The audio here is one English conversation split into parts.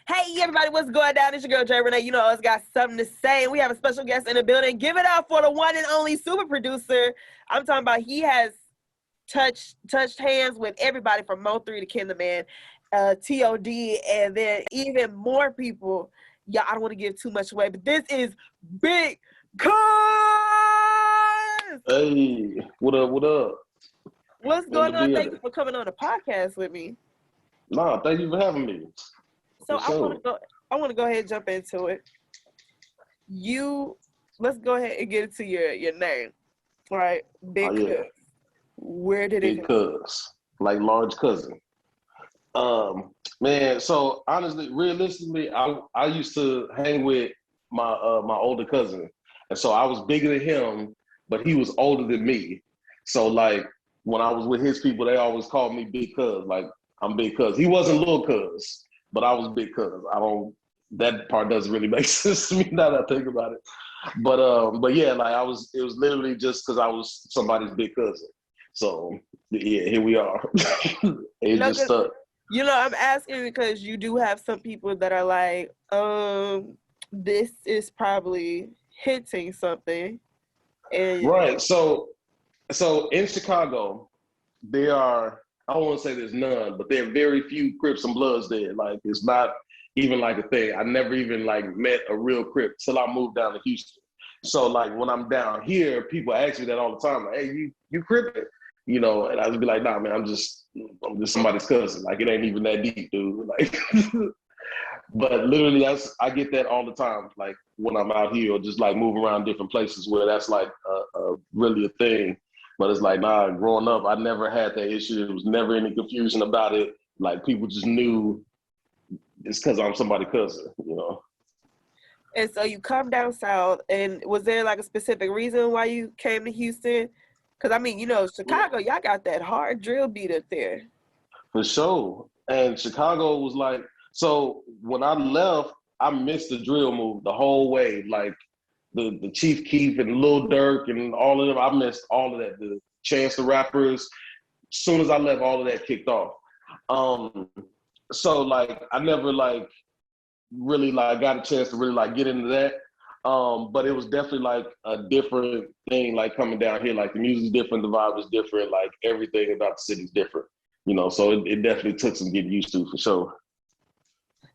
Hey, everybody, what's going down? It's your girl, Jay Renee. You know, us got something to say, and we have a special guest in the building. Give it up for the one and only super producer. I'm talking about he has touched hands with everybody from Mo3 to KenTheMan, TOD, and then even more people. Yeah, I don't want to give too much away, but this is Bigg Cuz! Hey, what up, what up? What's going on? Thank you for coming on the podcast with me. Nah, thank you for having me. So I want to go ahead and jump into it. Let's go ahead and get into your name. All right, Bigg Cuz. Yeah. Where did it Bigg Cuz, like large cousin. Man, so honestly, realistically, I used to hang with my older cousin. And so I was bigger than him, but he was older than me. So like when I was with his people, they always called me Bigg Cuz. Like I'm Bigg Cuz. He wasn't Lil Cuz, but I was Bigg Cuz. That part doesn't really make sense to me now that I think about it. But yeah, like it was literally just because I was somebody's big cousin. So yeah, here we are. It just stuck. You know, I'm asking because you do have some people that are like, this is probably hinting something. And right. So in Chicago, there are, I don't want to say there's none, but there are very few Crips and Bloods there. Like it's not even like a thing. I never even like met a real Crip till I moved down to Houston. So like when I'm down here, people ask me that all the time. Like, hey, you Crippin'? You know, and I would be like, nah, man, I'm just somebody's cousin. Like it ain't even that deep, dude. Like, but literally, I get that all the time. Like when I'm out here, or just like moving around different places where that's like really a thing. But it's like, nah, growing up, I never had that issue. There was never any confusion about it. Like people just knew it's because I'm somebody's cousin, you know. And so you come down south, and was there like a specific reason why you came to Houston? Because I mean, you know, Chicago, y'all got that hard drill beat up there. For sure. And Chicago was like, so when I left, I missed the drill move the whole way. Like the Chief Keef and Lil Durk and all of them, I missed all of that. The Chance the Rappers, as soon as I left, all of that kicked off. So like I never like really like got a chance to really like get into that. But it was definitely like a different thing, like coming down here. Like the music's different, the vibe is different, like everything about the city's different. You know, so it definitely took some getting used to for sure.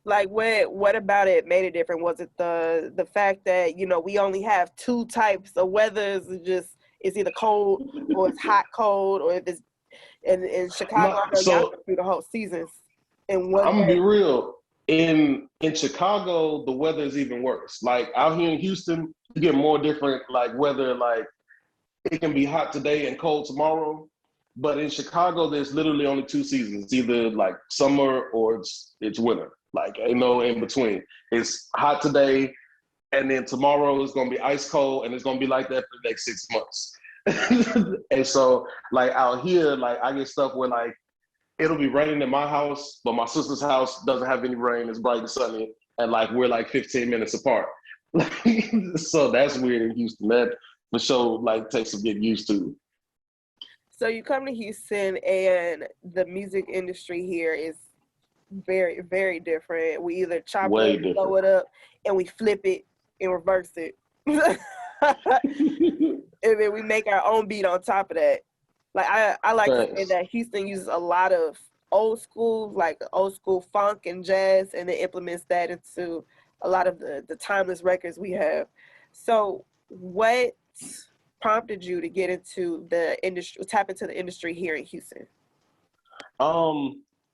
Like what about it made it different? Was it the fact that, you know, we only have two types of weathers? It's either cold or it's hot cold, or if it's in Chicago, y'all go through the whole seasons. And I'm gonna be real. In Chicago, the weather is even worse. Like out here in Houston, you get more different like weather. Like it can be hot today and cold tomorrow. But in Chicago, there's literally only two seasons. It's either like summer or it's winter. Like ain't no in between. It's hot today, and then tomorrow it's gonna be ice cold, and it's gonna be like that for the next 6 months. And so like out here, like I get stuff where like it'll be raining in my house, but my sister's house doesn't have any rain. It's bright and sunny, and like we're like 15 minutes apart. So that's weird in Houston. That for sure like takes some getting used to. So you come to Houston, and the music industry here is very, very different. We either chop it, blow it up, and we flip it and reverse it. And then we make our own beat on top of that. Like I like to say that Houston uses a lot of old school funk and jazz, and it implements that into a lot of the timeless records we have. So what prompted you to get into the industry, tap into the industry here in Houston?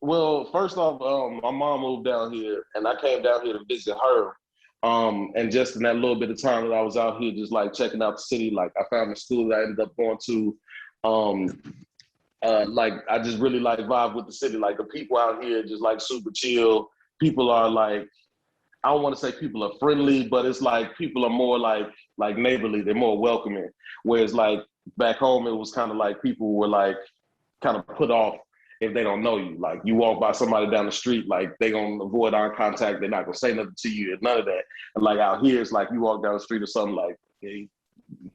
Well, first off, my mom moved down here, and I came down here to visit her. And just in that little bit of time that I was out here, just like checking out the city, like I found a school that I ended up going to. Like I just really like vibe with the city. Like the people out here just like super chill. People are like, I don't want to say people are friendly, but it's like people are more like neighborly. They're more welcoming. Whereas like back home, it was kind of like people were like kind of put off if they don't know you. Like you walk by somebody down the street, like they gonna avoid eye contact. They're not gonna say nothing to you. None of that. And like out here, it's like you walk down the street or something, like, hey,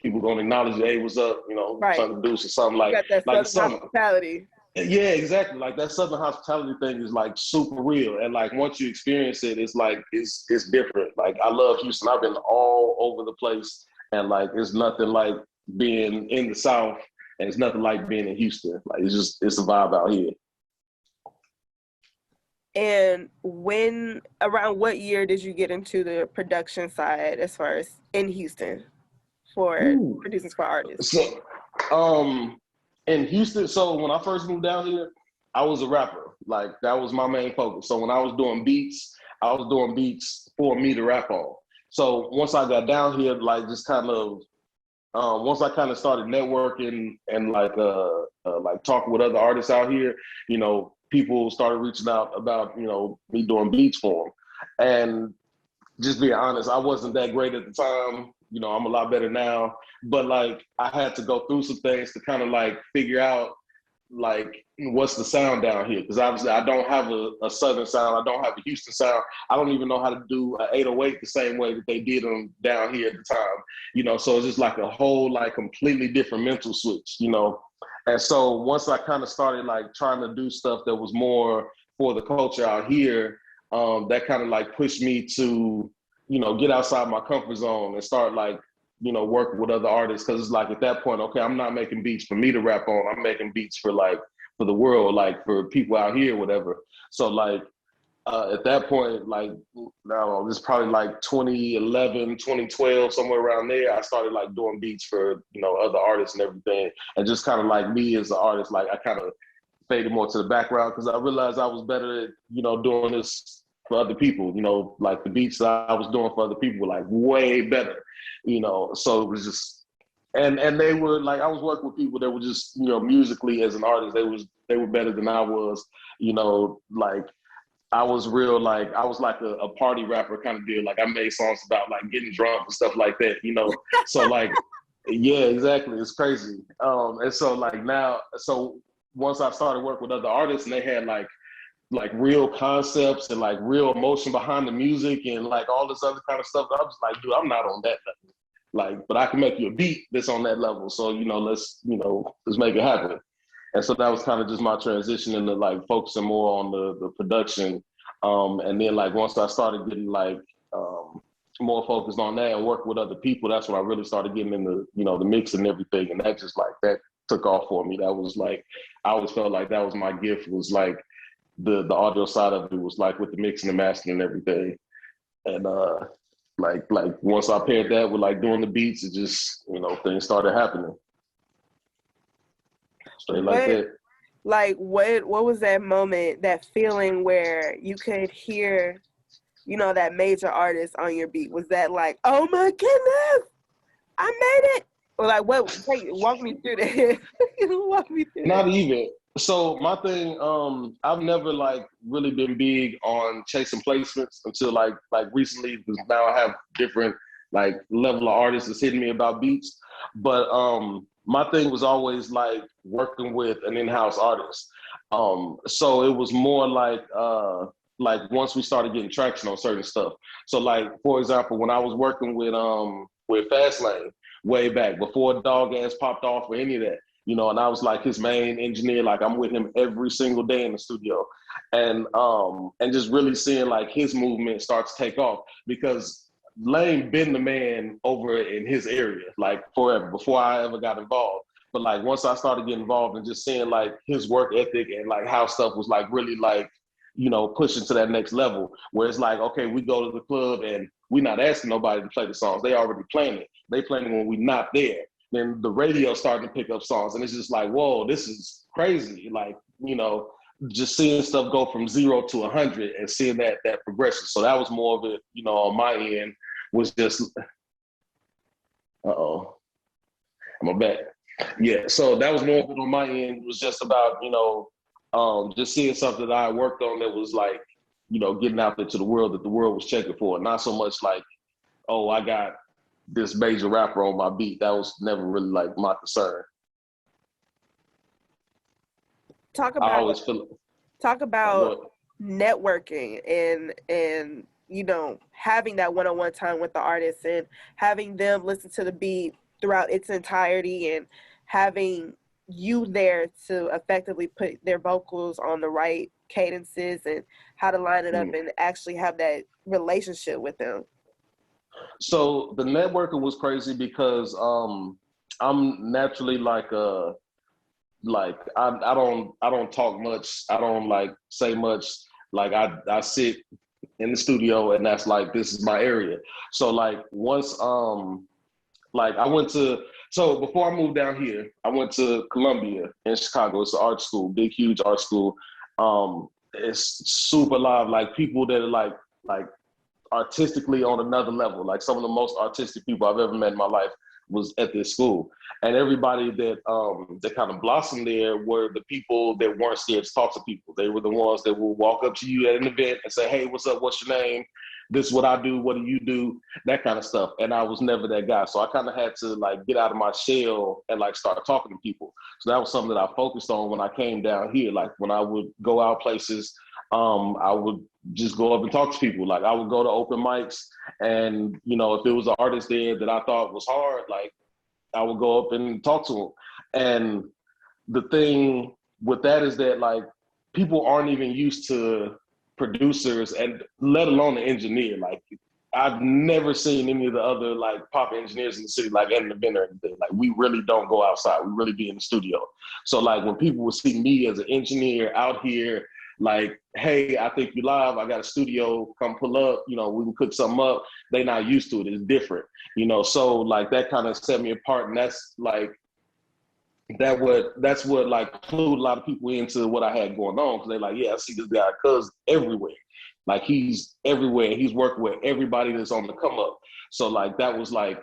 people gonna acknowledge you. Hey, what's up? You know, something to do or something like that hospitality. Yeah, exactly. Like that Southern hospitality thing is like super real, and like once you experience it, it's like it's different. Like I love Houston. I've been all over the place, and like it's nothing like being in the South, and it's nothing like being in Houston. Like it's a vibe out here. And when, around what year did you get into the production side as far as in Houston for Ooh. producing for artists? So, um, in Houston, so when I first moved down here, I was a rapper. Like that was my main focus. So when I was doing beats, I was doing beats for me to rap on. So once I got down here, like just kind of once I kind of started networking and like talking with other artists out here, people started reaching out about me doing beats for them. And just being honest, I wasn't that great at the time. I'm a lot better now, but like I had to go through some things to kind of like figure out like what's the sound down here, because obviously I don't have a southern sound, I don't have a Houston sound, I don't even know how to do an 808 the same way that they did them down here at the time, so it's just like a whole like completely different mental switch. And so once I kind of started like trying to do stuff that was more for the culture out here, that kind of like pushed me to get outside my comfort zone and start like work with other artists, because it's like at that point, okay, I'm not making beats for me to rap on. I'm making beats for the world, like for people out here, whatever. So like at that point, like now this is probably like 2011, 2012, somewhere around there. I started like doing beats for other artists and everything, and just kind of like me as an artist, like I kind of faded more to the background because I realized I was better at doing this for other people. Like the beats that I was doing for other people were like way better. So it was just and they were like I was working with people that were just musically as an artist they were better than I was. Like I was real like I was like a party rapper kind of deal. Like I made songs about like getting drunk and stuff like that. So like yeah, exactly. It's crazy. And so like now, so once I started working with other artists and they had like real concepts and like real emotion behind the music and like all this other kind of stuff, I was like, dude, I'm not on that level. Like, but I can make you a beat that's on that level. So, let's make it happen. And so that was kind of just my transition into like focusing more on the production. And then like once I started getting like more focused on that and work with other people, that's when I really started getting into the mix and everything. And that just like that took off for me. That was like I always felt like that was my gift, was like the audio side of it, was like with the mixing and mastering and everything. And like once I paired that with like doing the beats, it just things started happening straight like that. Like what was that moment, that feeling where you could hear, that major artist on your beat? Was that like, oh my goodness, I made it? Or like walk me through that. Walk me through Not that. even. So my thing, I've never like really been big on chasing placements until like recently, because now I have different like level of artists that's hitting me about beats. But my thing was always like working with an in-house artist. So it was more like once we started getting traction on certain stuff. So like for example, when I was working with Fastlane way back before Dog Ass popped off or any of that, and I was like his main engineer. Like I'm with him every single day in the studio, and just really seeing like his movement start to take off, because Lane been the man over in his area like forever before I ever got involved. But like once I started getting involved and just seeing like his work ethic and like how stuff was like really like pushing to that next level, where it's like, okay, we go to the club and we're not asking nobody to play the songs. They already playing it. They playing it when we're not there. Then the radio starting to pick up songs, and it's just like, whoa, this is crazy. Like, just seeing stuff go from 0 to 100 and seeing that progression. So that was more of it, on my end, was just, I'm a back. Yeah, so that was more of it on my end. It was just about, just seeing something that I worked on that was like, getting out there to the world, that the world was checking for. Not so much like, oh, I got this major rapper on my beat. That was never really like my concern. Talk I about always feel talk like, about networking and having that one-on-one time with the artists and having them listen to the beat throughout its entirety, and having you there to effectively put their vocals on the right cadences and how to line it up and actually have that relationship with them? So the networking was crazy because I'm naturally I don't talk much. I don't like say much. Like I sit in the studio and that's like this is my area. So like once like I went to so before I moved down here, I went to Columbia in Chicago. It's an art school, big huge art school. It's super live, like people that are like artistically on another level. Like some of the most artistic people I've ever met in my life was at this school. And everybody that kind of blossomed there were the people that weren't scared to talk to people. They were the ones that will walk up to you at an event and say, hey, what's up? What's your name? This is what I do. What do you do? That kind of stuff. And I was never that guy. So I kind of had to like get out of my shell and like start talking to people. So that was something that I focused on when I came down here. Like when I would go out places, I would just go up and talk to people. Like I would go to open mics and, you know, if there was an artist there that I thought was hard, like I would go up and talk to them. And the thing with that is that like people aren't even used to producers and let alone the engineer. Like I've never seen any of the other like pop engineers in the city like at an event or anything. Like we really don't go outside. We really be in the studio. So like when people would see me as an engineer out here, like, hey, I think you live. I got a studio. Come pull up. You know, we can cook something up. They not used to it. It's different. You know, so like that kind of set me apart, and that's like that's what like clued a lot of people into what I had going on because they're like, yeah, I see this guy Cuz everywhere. Like he's everywhere. He's working with everybody that's on the come up. So like that was like,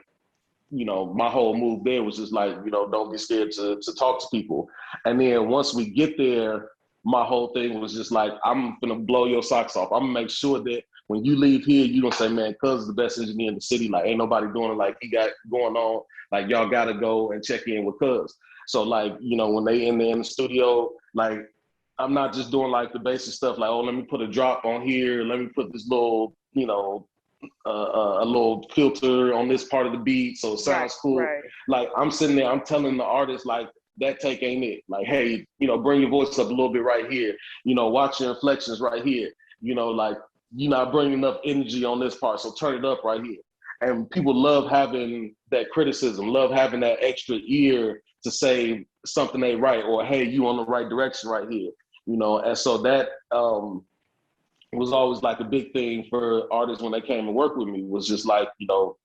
you know, my whole move there was just like, you know, don't be scared to talk to people. And then once we get there, my whole thing was just like, I'm gonna blow your socks off. I'm gonna make sure that when you leave here, you don't say, man, Cuz is the best engineer in the city. Like ain't nobody doing it like he got going on. Like y'all gotta go and check in with Cuz. So like, you know, when they in there in the studio, like I'm not just doing like the basic stuff like, oh, let me put a drop on here, let me put this little, you know, a little filter on this part of the beat so it sounds cool. Right. Like I'm sitting there, I'm telling the artist like that take ain't it. Like, hey, you know, bring your voice up a little bit right here. You know, watch your inflections right here. You know, like you're not bringing enough energy on this part, so turn it up right here. And people love having that criticism, love having that extra ear to say something ain't right or hey, you on the right direction right here. You know, and so that was always like a big thing for artists when they came and work with me was just like, you know,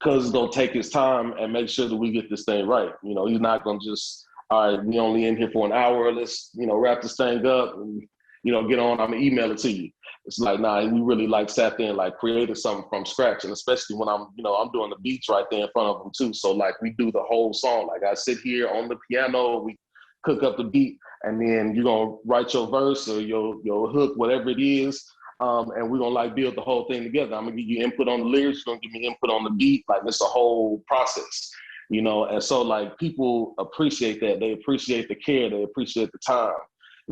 Cuz is gonna take his time and make sure that we get this thing right. You know, he's not gonna just, all right, we only in here for an hour, let's, you know, wrap this thing up and, you know, get on, I'm gonna email it to you. It's like, nah, we really like sat there and like created something from scratch. And especially when I'm, you know, I'm doing the beats right there in front of them too. So like we do the whole song. Like I sit here on the piano, we cook up the beat, and then you're gonna write your verse or your hook, whatever it is. And we're gonna like build the whole thing together. I'm gonna give you input on the lyrics, you're gonna give me input on the beat. Like it's a whole process, you know. And so like people appreciate that. They appreciate the care, they appreciate the time,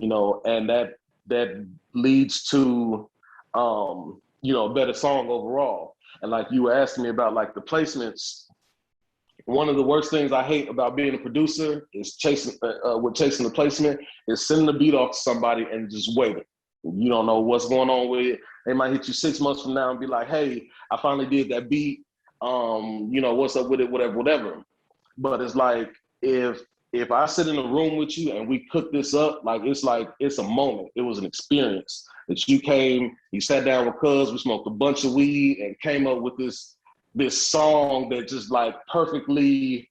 you know, and that leads to you know, a better song overall. And like you were asking me about like the placements, one of the worst things I hate about being a producer is chasing the placement is sending the beat off to somebody and just waiting. You don't know what's going on with it. They might hit you 6 months from now and be like, hey, I finally did that beat. You know, what's up with it, whatever. But it's like, if I sit in a room with you and we cook this up, like it's a moment. It was an experience that you came, you sat down with Cuz, we smoked a bunch of weed and came up with this song that just like perfectly,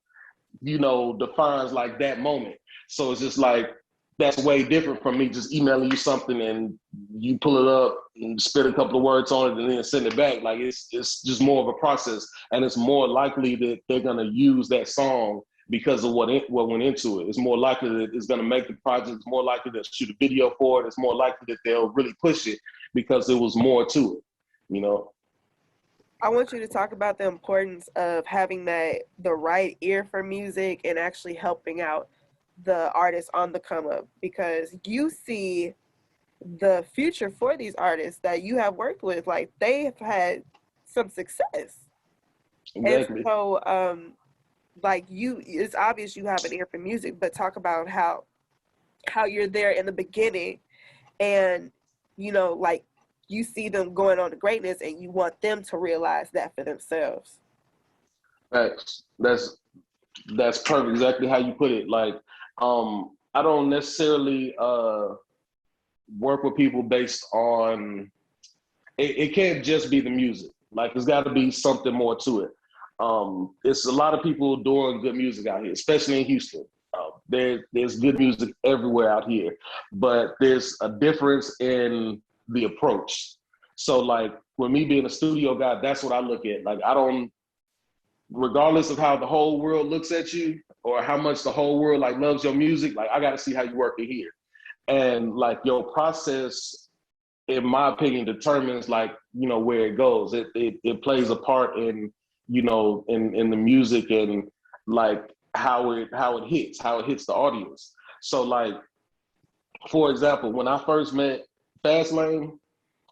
you know, defines like that moment. So it's just like, that's way different from me just emailing you something and you pull it up and spit a couple of words on it and then send it back. Like it's just more of a process, and it's more likely that they're gonna use that song because of what went into it. It's more likely that it's gonna make the project. It's more likely to shoot a video for it. It's more likely that they'll really push it because there was more to it, you know. I want you to talk about the importance of having the right ear for music and actually helping out the artists on the come up, because you see the future for these artists that you have worked with. Like they've had some success. Exactly. And so like it's obvious you have an ear for music, but talk about how you're there in the beginning, and you know, like you see them going on to greatness, and you want them to realize that for themselves. That's perfect. Exactly how you put it. Like, I don't necessarily work with people based on it can't just be the music. Like, there's got to be something more to it. It's a lot of people doing good music out here, especially in Houston. There's good music everywhere out here, but there's a difference in the approach. So, like, with me being a studio guy, that's what I look at. Like, I don't, regardless of how the whole world looks at you or how much the whole world like loves your music, like I got to see how you work it here, and like your process, in my opinion, determines like, you know, where it goes. It plays a part in, you know, in the music, and like how it hits the audience. So like, for example, when I first met Fastlane,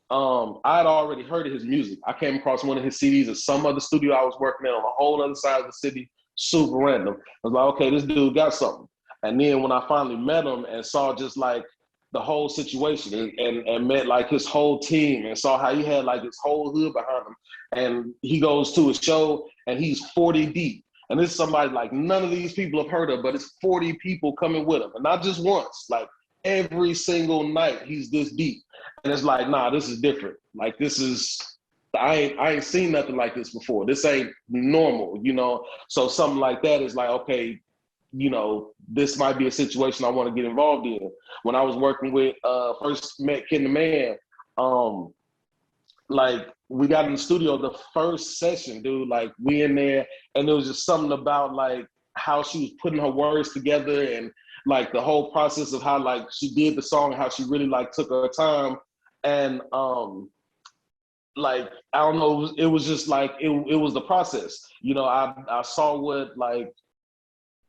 I'd already heard of his music. I came across one of his CDs at some other studio I was working at on a whole other side of the city, super random. I was like, okay, this dude got something. And then when I finally met him and saw just like the whole situation, and met like his whole team, and saw how he had like his whole hood behind him, and he goes to a show and he's 40 deep. And this is somebody like none of these people have heard of, but it's 40 people coming with him. And not just once, like every single night he's this deep. And it's like, nah, this is different. Like, this is, I ain't seen nothing like this before. This ain't normal, you know? So something like that is like, okay, you know, this might be a situation I want to get involved in. When I was working with, first met KenTheMan, like we got in the studio the first session, dude, like we in there, and there was just something about like how she was putting her words together, and like the whole process of how like she did the song, how she really like took her time. And like, I don't know, it was just like it was the process. You know, I saw what like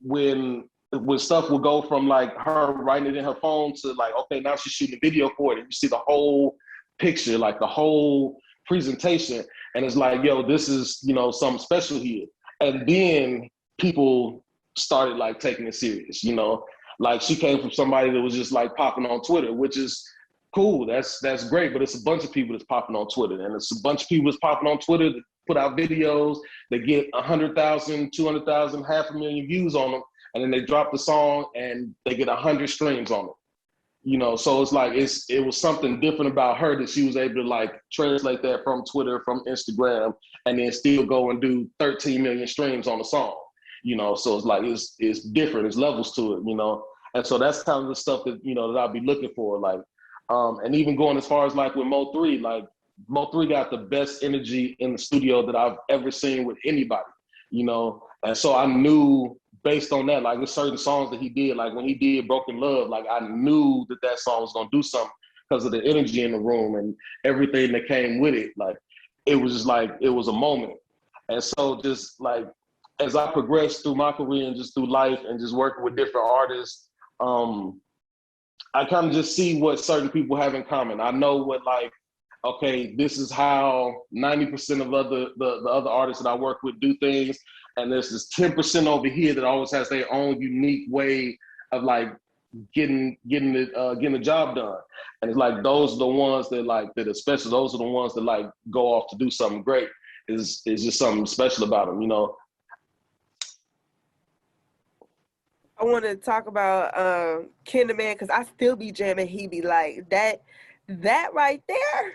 when stuff would go from like her writing it in her phone to like, okay, now she's shooting a video for it, and you see the whole picture, like the whole presentation, and it's like, yo, this is, you know, something special here. And then people started like taking it serious, you know. Like, she came from somebody that was just like popping on Twitter, which is cool, that's great, but it's a bunch of people that's popping on Twitter, and it's a bunch of people that's popping on Twitter that put out videos that get 100,000, 200,000, 500,000 views on them, and then they drop the song and they get 100 streams on it. You know, so it's like it was something different about her, that she was able to like translate that from Twitter, from Instagram, and then still go and do 13 million streams on a song. You know, so it's like it's different, there's levels to it, you know. And so that's kind of the stuff that, you know, that I'll be looking for. Like, and even going as far as like with Mo3, like Mo3 got the best energy in the studio that I've ever seen with anybody, you know. And so I knew based on that, like with certain songs that he did, like when he did Broken Love, like I knew that song was gonna do something because of the energy in the room and everything that came with it. Like, it was just like, it was a moment. And so just like, as I progressed through my career and just through life and just working with different artists, I kind of just see what certain people have in common. I know what, like, okay, this is how 90% of the other artists that I work with do things, and there's this 10% over here that always has their own unique way of like getting the job done. And it's like, those are the ones that like that, especially those are the ones that like go off to do something great. Is just something special about them, you know. I want to talk about KenTheMan, because I still be jamming. He be like that right there,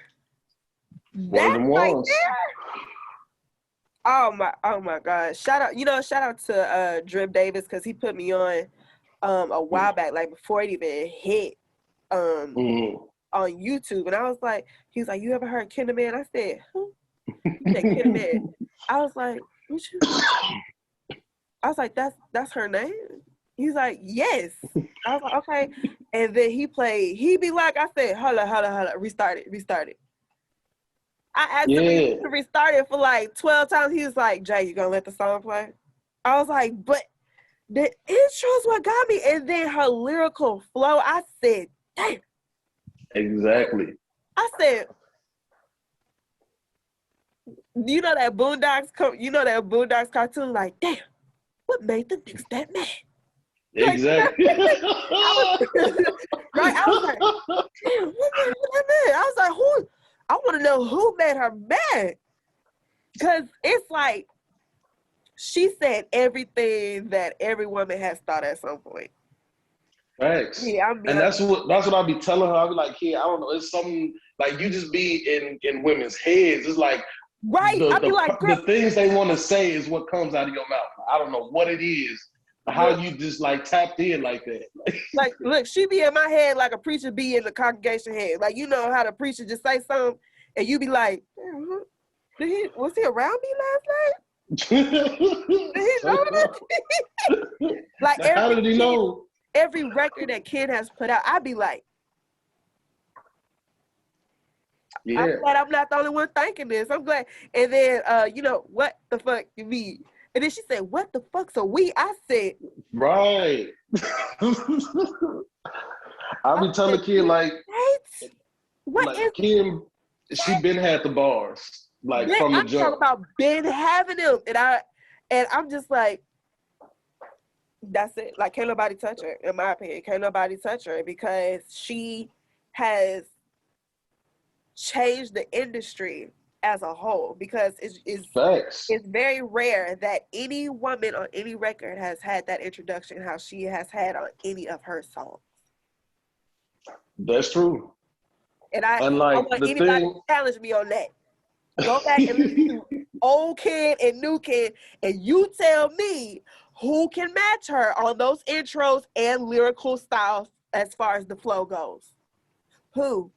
One of that them right ones. there. Oh my God! Shout out to Drip Davis, because he put me on a while back, like before it even hit Mm-hmm. on YouTube, and I was like, he was like, "You ever heard KenTheMan?" I said, "Who?" He said, KenTheMan. I was like, "What you?" I was like, "That's her name." He's like, "Yes." I was like, "Okay." And then he be like, I said, hold on, restart it. I asked him Yeah, to restart it for like 12 times. He was like, "Jay, you gonna let the song play?" I was like, "But the intro's what got me." And then her lyrical flow, I said, "Damn." exactly. I said, you know that Boondocks cartoon, like, damn. what made the niggas that mad? Like, Exactly. I was, right? I was like, damn, what made that mad? I was like, who? I want to know who made her mad. Because it's like, she said everything that every woman has thought at some point. Thanks. Yeah, I'm And being that's what I'll be telling her. I'll be like, I don't know. It's something like you just be in women's heads. It's like right. I'll be like, girl, the things they want to say is what comes out of your mouth. I don't know what it is. How look, you just like tapped in like that. like, look, she be in my head like a preacher be in the congregation head. Like, you know how the preacher just say something and you be like, was he around me last night? Did he know that? Like How did he know? every record that Ken has put out, I'd be like, Yeah. I'm glad I'm not the only one thinking this. I'm glad. And then, you know, what the fuck you mean? And then she said, what the fuck's a we? I said, right. I be telling Kid like, what is Kim, she been had the bars like Ben, from the I'm talking jump. about Ben having them, and I'm just like, that's it. Like, can't nobody touch her. In my opinion, can't nobody touch her because she has changed the industry as a whole. Because Facts. it's very rare that any woman on any record has had that introduction how she has had on any of her songs. That's true. And I want anybody to challenge me on that. Go back and listen to old Kid and new Kid, and you tell me who can match her on those intros and lyrical styles as far as the flow goes. Who?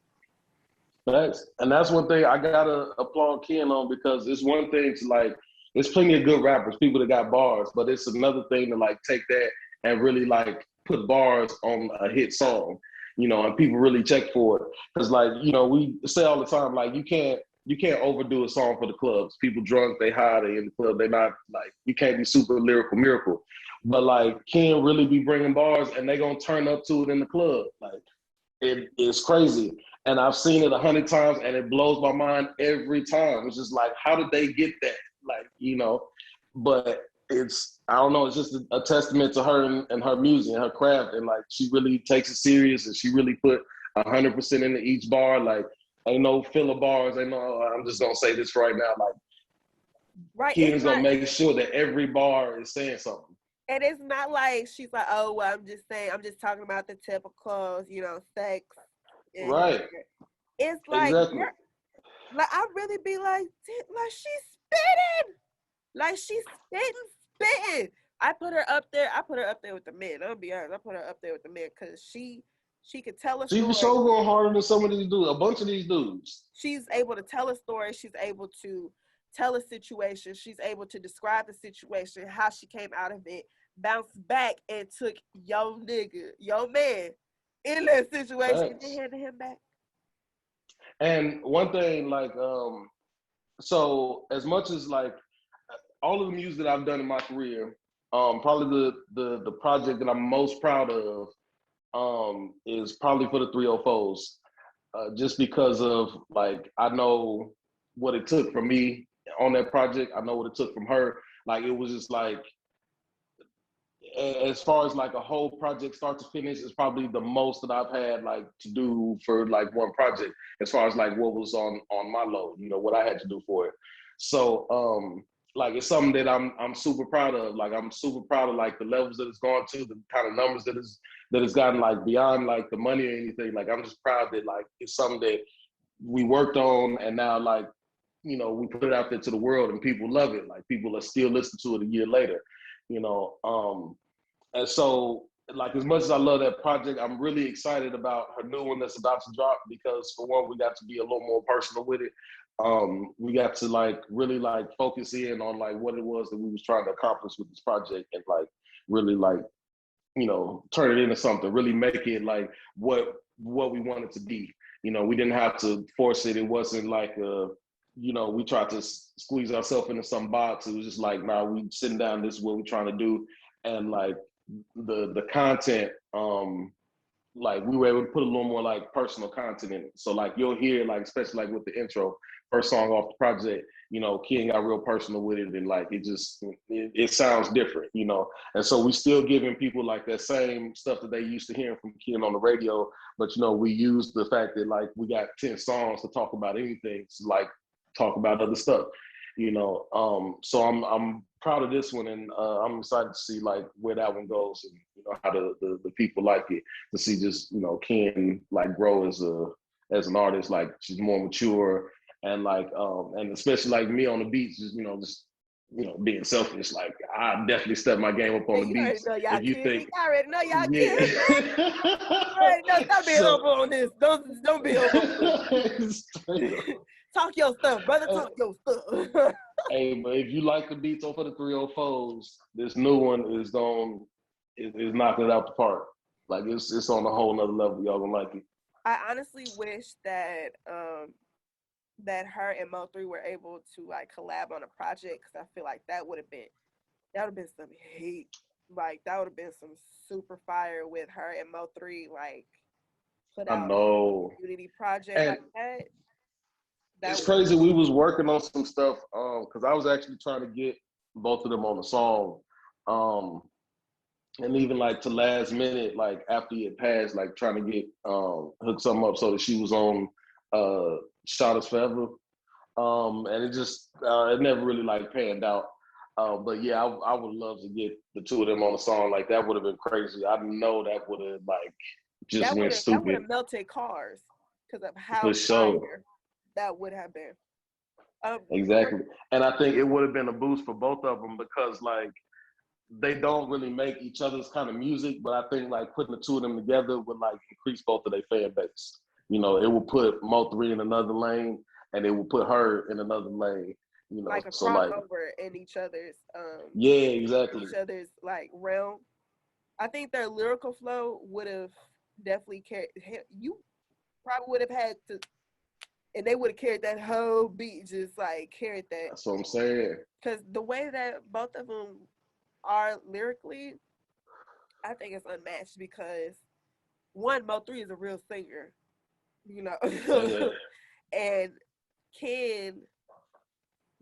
And that's one thing I gotta applaud Ken on, because it's one thing to like, there's plenty of good rappers, people that got bars, but it's another thing to like take that and really like put bars on a hit song, you know, and people really check for it. Cause like, you know, we say all the time, like you can't overdo a song for the clubs. People drunk, they high, they in the club, they not like, you can't be super lyrical miracle. But like Ken really be bringing bars and they gonna turn up to it in the club. Like it is crazy. And I've seen it 100 times and it blows my mind every time. It's just like, how did they get that? Like, you know, but it's, I don't know, it's just a testament to her and her music and her craft. And like, she really takes it serious and she really put 100% into each bar. Like, ain't no filler bars. Ain't no, I'm just gonna say this right now. Like, right, Ken's gonna make sure that every bar is saying something. And it's not like she's like, oh, well, I'm just talking about the typical, you know, sex. Right. It's like, exactly. Like I really be like she's spitting. I put her up there with the men. I'll be honest, I put her up there with the men because she could tell a story. She's so going harder than some of these dudes, a bunch of these dudes. She's able to tell a story. She's able to tell a situation. She's able to describe the situation, how she came out of it, bounced back, and took your man in that situation and handed him back. And one thing, like, so as much as like all of the music that I've done in my career, probably the project that I'm most proud of is probably for the 304s, just because of like, I know what it took from me on that project. I know what it took from her. Like, it was just like, as far as like a whole project start to finish, is probably the most that I've had like to do for like one project, as far as like what was on my load, you know, what I had to do for it. So like, it's something that I'm super proud of. Like, I'm super proud of like the levels that it's gone to, the kind of numbers that it's gotten, like beyond like the money or anything. Like, I'm just proud that like it's something that we worked on, and now like, you know, we put it out there to the world and people love it. Like, people are still listening to it a year later, you know. And so, like, as much as I love that project, I'm really excited about her new one that's about to drop, because for one, we got to be a little more personal with it. We got to like really like focus in on like what it was that we was trying to accomplish with this project, and like really like, you know, turn it into something, really make it like what we want it to be. You know, we didn't have to force it. It wasn't like you know, we tried to squeeze ourselves into some box. It was just like, nah, we sitting down, this is what we're trying to do. And like the content, like we were able to put a little more like personal content in it. So like, you'll hear like, especially like with the intro, first song off the project, you know, Ken got real personal with it, and like it sounds different, you know. And so we still giving people like that same stuff that they used to hearing from Ken on the radio, but you know, we use the fact that like we got 10 songs to talk about anything, to, like talk about other stuff, you know. So I'm proud of this one, and I'm excited to see like where that one goes, and you know how the people like it, to see just, you know, Ken like grow as an artist. Like she's more mature, and like and especially like me on the beats, just you know, being selfish. Like I definitely step my game up on the beats. If you think, I already know y'all yeah. no, stop being humble on this. Don't be humble. Talk your stuff, brother. Talk your stuff. Hey, but if you like the beats off of the 304s, this new one is knocking it out the park. Like it's on a whole nother level. Y'all gonna like it. I honestly wish that that her and Mo3 were able to like collab on a project, because I feel like that would have been some heat. Like that would have been some super fire with her and Mo3 like put I out know. a unity project And like that. it's crazy. We was working on some stuff because I was actually trying to get both of them on the song. And even like to last minute, like after he had passed, like trying to get hook something up so that she was on Shot Us Forever. And it just it never really like panned out. But yeah, I would love to get the two of them on a song. Like that would have been crazy. I know that would have like just went stupid. That would have melted cars because of how For sure. fire that would have been. Exactly. And I think it would have been a boost for both of them, because like they don't really make each other's kind of music, but I think like putting the two of them together would like increase both of their fan base. You know, it will put Mo3 in another lane, and it will put her in another lane. You know, like a so crossover like in each other's yeah, exactly. each other's like realm. I think their lyrical flow would have definitely carried. You probably would have had to, and they would have carried that whole beat, just like carried that. That's what I'm saying. Because the way that both of them are lyrically, I think it's unmatched. Because one, Mo3 is a real singer, you know, Yeah. and Ken,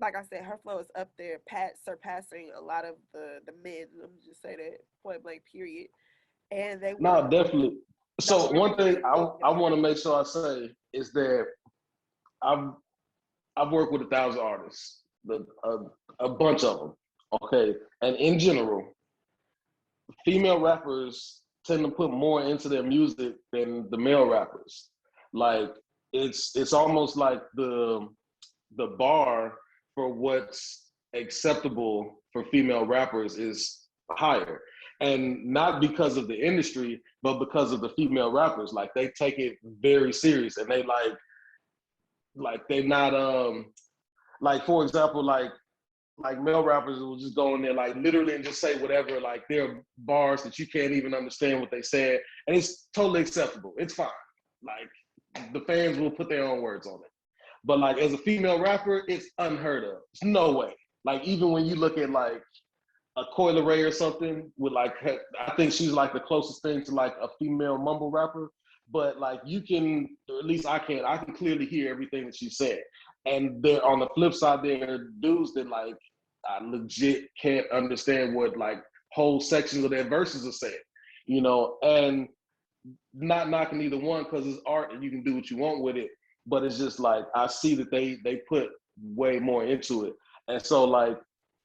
like I said, her flow is up there, surpassing a lot of the men. Let me just say that point blank, period. And they No, definitely. So no, one thing I want to make sure I say is that I've I've worked with 1,000 artists, a bunch of them. Okay, and in general, female rappers tend to put more into their music than the male rappers. Like it's almost like the bar for what's acceptable for female rappers is higher. And not because of the industry, but because of the female rappers. Like they take it very serious, and they like they not like, for example, like male rappers will just go in there like literally and just say whatever. Like there are bars that you can't even understand what they said, and it's totally acceptable. It's fine. Like the fans will put their own words on it. But like as a female rapper, it's unheard of. It's no way. Like even when you look at like a Coi Leray or something with like, I think she's like the closest thing to like a female mumble rapper. But like you can, or at least I can clearly hear everything that she said. And then on the flip side, there are dudes that like I legit can't understand what like whole sections of their verses are saying, you know, and not knocking either one because it's art and you can do what you want with it. But it's just like I see that they put way more into it. And so like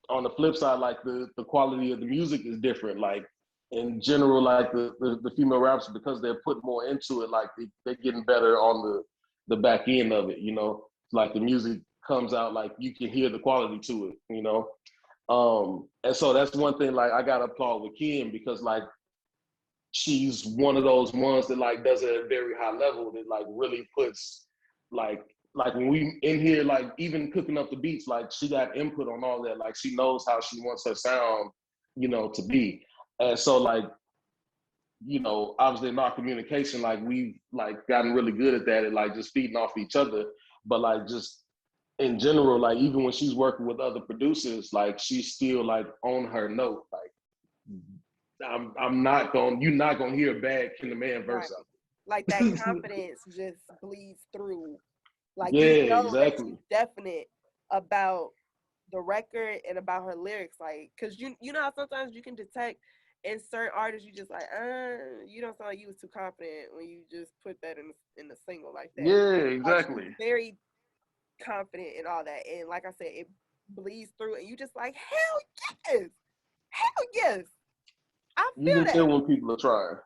on the flip side, like the quality of the music is different. Like in general, like the female rappers, because they're putting more into it, like they're getting better on the back end of it, you know. Like the music comes out, like you can hear the quality to it, you know. And so that's one thing like I gotta applaud with Kim, because like she's one of those ones that like does it at a very high level, that like really puts like when we in here, like even cooking up the beats, like she got input on all that. Like she knows how she wants her sound, you know, to be. And so like, you know, obviously in our communication, like we've like gotten really good at that and like just feeding off each other. But like just in general, like even when she's working with other producers, like she's still like on her note. Like you're not gonna hear a bad KenTheMan verse out there. Like that confidence just bleeds through Like, Yeah, you know that exactly. she's definite about the record and about her lyrics. Like, cause you know how sometimes you can detect in certain artists, you just like, you don't sound like you was too confident when you just put that in the single like that. Yeah, Like, she's exactly. very confident in all that, and like I said, it bleeds through, and you just like, hell yes, I You feel can tell that. when people are trying.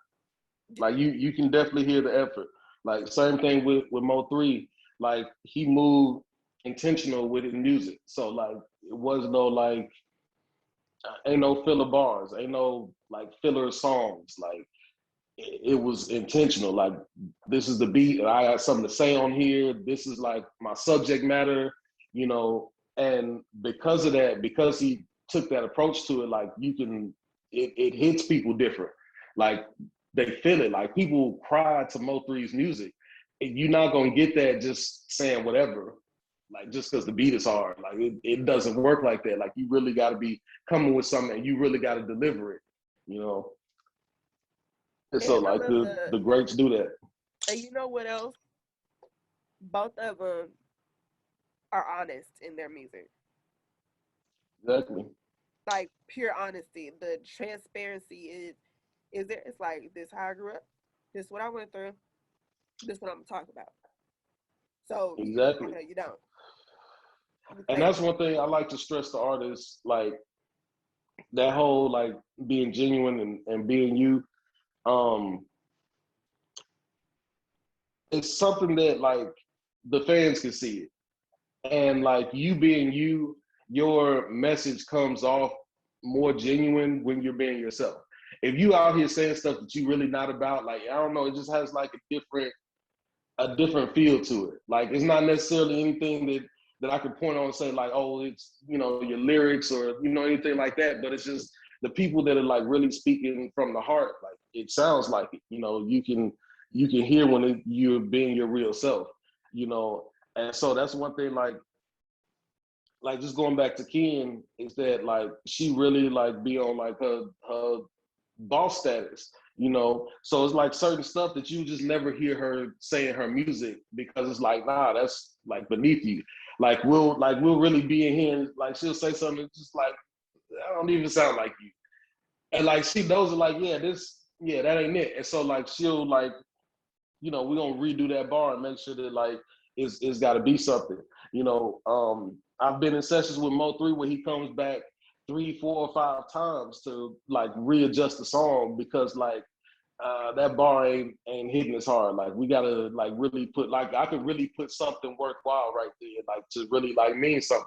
Like you can definitely hear the effort. Like same thing with Mo3. Like he moved intentional with his music. So like it was no like ain't no filler bars, ain't no like filler songs. Like it was intentional. Like this is the beat, and I got something to say on here. This is like my subject matter, you know. And because of that, because he took that approach to it, like you can, it hits people different. Like they feel it. Like people cry to Mo3's music. And you're not gonna get that just saying whatever. Like just because the beat is hard, like it doesn't work like that. Like you really got to be coming with something, and you really got to deliver it, you know. And so And I like love the greats do that. and you know what else? Both of them are honest in their music. Exactly. Like pure honesty. The transparency is there. It's like this how I grew up. This what I went through. This what I'm gonna talk about. So you either Exactly. get it or you don't. You And take that's one thing I like to stress to artists, like that whole like being genuine and being you. Um, it's something that like the fans can see it. And like you being you, your message comes off more genuine when you're being yourself. If you out here saying stuff that you really not about, like I don't know, it just has like a different feel to it. Like it's not necessarily anything that I could point on and say like, oh, it's you know your lyrics or you know anything like that. But it's just the people that are like really speaking from the heart. Like it sounds like it. You know, you can hear when you're being your real self. You know, and so that's one thing. Like just going back to Ken is that like she really like be on like her boss status, you know. So it's like certain stuff that you just never hear her say in her music because it's like, nah, that's like beneath you. We'll really be in here and like she'll say something just like I don't even sound like you. And like she knows it like, yeah, that ain't it. And so like she'll like, you know, we're gonna redo that bar and make sure that like it's gotta be something. You know, I've been in sessions with Mo3 where he comes back 3, 4, or 5 times to like readjust the song because like that bar ain't hitting as hard. Like we gotta like really put like I could really put something worthwhile right there, like to really like mean something.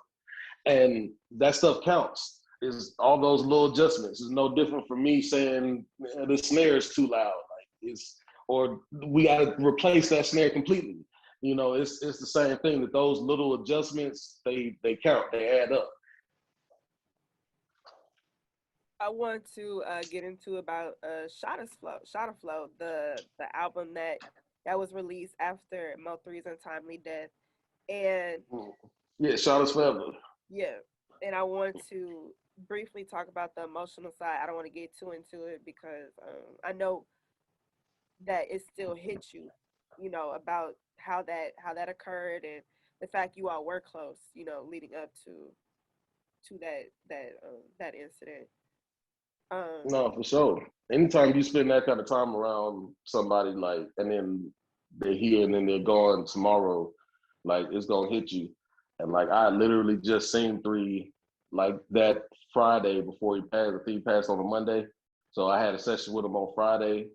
And that stuff counts. Is all those little adjustments. It's no different from me saying the snare is too loud. Like it's or we gotta replace that snare completely. You know, it's the same thing that those little adjustments they count, they add up. I want to get into about Shotta Flow, the album that was released after Mo3's untimely death, and Yeah, shout us forever. yeah, and I want to briefly talk about the emotional side. I don't want to get too into it because I know that it still hits you, you know, about how that occurred and the fact you all were close, you know, leading up to that incident. Um, No, for sure. Anytime you spend that kind of time around somebody like and then they're here and then they're gone tomorrow, like it's gonna hit you. And like I literally just seen three like that Friday before he passed. I think he passed on a Monday. So I had a session with him on Friday.